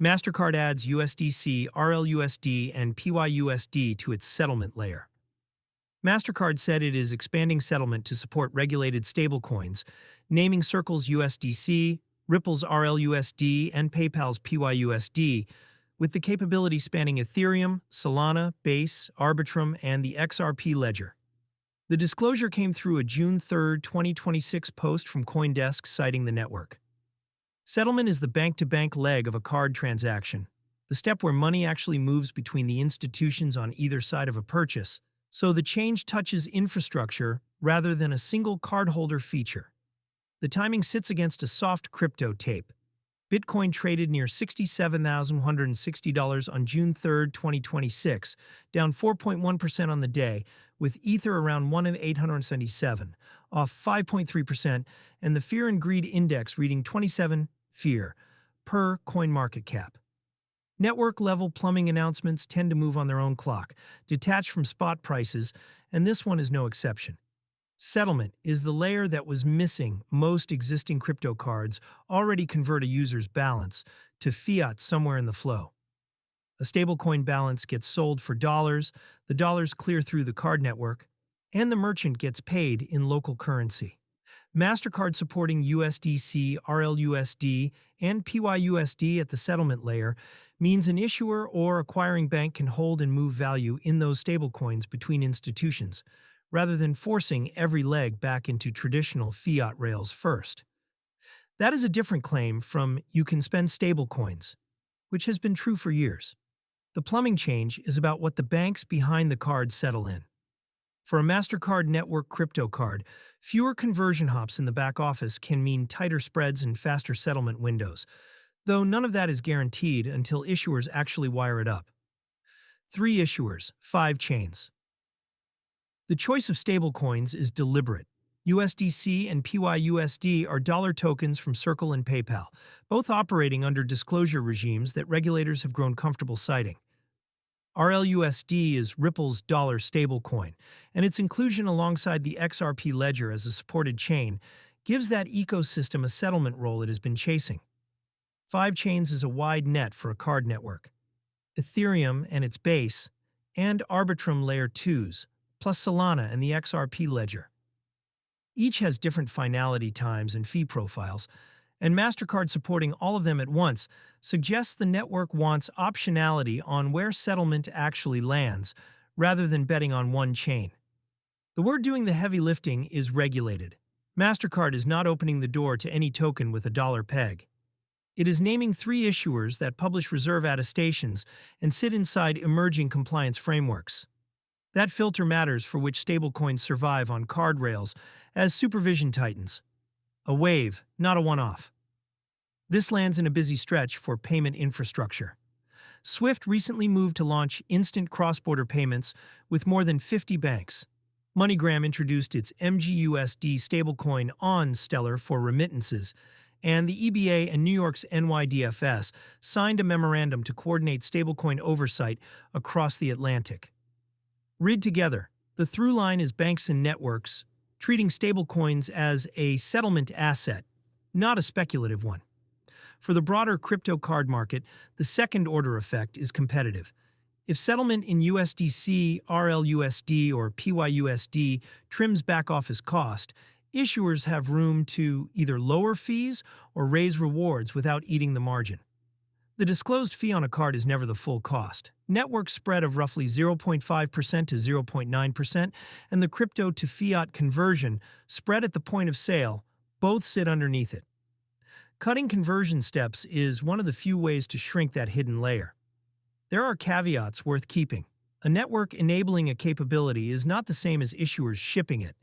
Mastercard adds USDC, RLUSD, and PYUSD to its settlement layer. Mastercard said it is expanding settlement to support regulated stablecoins, naming Circle's USDC, Ripple's RLUSD, and PayPal's PYUSD, with the capability spanning Ethereum, Solana, Base, Arbitrum, and the XRP ledger. The disclosure came through a June 3, 2026 post from CoinDesk citing the network. Settlement is the bank-to-bank leg of a card transaction, the step where money actually moves between the institutions on either side of a purchase, so the change touches infrastructure rather than a single cardholder feature. The timing sits against a soft crypto tape. Bitcoin traded near $67,160 on June 3, 2026, down 4.1% on the day, with Ether around 1 of 877, off 5.3%, and the Fear and Greed Index reading 27 fear per CoinMarketCap. Network-level plumbing announcements tend to move on their own clock, detached from spot prices, and this one is no exception. Settlement is the layer that was missing. Most existing crypto cards already convert a user's balance to fiat somewhere in the flow. A stablecoin balance gets sold for dollars, the dollars clear through the card network, and the merchant gets paid in local currency. Mastercard supporting USDC, RLUSD, and PYUSD at the settlement layer means an issuer or acquiring bank can hold and move value in those stablecoins between institutions, rather than forcing every leg back into traditional fiat rails first. That is a different claim from "you can spend stablecoins," which has been true for years. The plumbing change is about what the banks behind the card settle in. For a Mastercard network crypto card, fewer conversion hops in the back office can mean tighter spreads and faster settlement windows, though none of that is guaranteed until issuers actually wire it up. 3 issuers, 5 chains. The choice of stablecoins is deliberate. USDC and PYUSD are dollar tokens from Circle and PayPal, both operating under disclosure regimes that regulators have grown comfortable citing. RLUSD is Ripple's dollar stablecoin, and its inclusion alongside the XRP ledger as a supported chain gives that ecosystem a settlement role it has been chasing. 5 chains is a wide net for a card network. Ethereum and its base, and Arbitrum Layer 2s, plus Solana and the XRP ledger. Each has different finality times and fee profiles, and Mastercard supporting all of them at once suggests the network wants optionality on where settlement actually lands, rather than betting on one chain. The word doing the heavy lifting is regulated. Mastercard is not opening the door to any token with a dollar peg. It is naming 3 issuers that publish reserve attestations and sit inside emerging compliance frameworks. That filter matters for which stablecoins survive on card rails as supervision tightens. A wave, not a one-off. This lands in a busy stretch for payment infrastructure. SWIFT recently moved to launch instant cross-border payments with more than 50 banks. MoneyGram introduced its MGUSD stablecoin on Stellar for remittances, and the EBA and New York's NYDFS signed a memorandum to coordinate stablecoin oversight across the Atlantic. Read together, the through line is banks and networks treating stablecoins as a settlement asset, not a speculative one. For the broader crypto card market, the second-order effect is competitive. If settlement in USDC, RLUSD, or PYUSD trims back-office cost, issuers have room to either lower fees or raise rewards without eating the margin. The disclosed fee on a card is never the full cost. Network spread of roughly 0.5% to 0.9%, and the crypto to fiat conversion spread at the point of sale both sit underneath it. Cutting conversion steps is one of the few ways to shrink that hidden layer. There are caveats worth keeping. A network enabling a capability is not the same as issuers shipping it,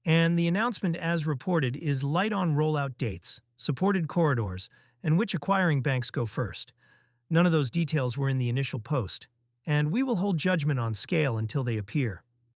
and the announcement as reported is light on rollout dates, supported corridors, and which acquiring banks go first. None of those details were in the initial post, and we will hold judgment on scale until they appear.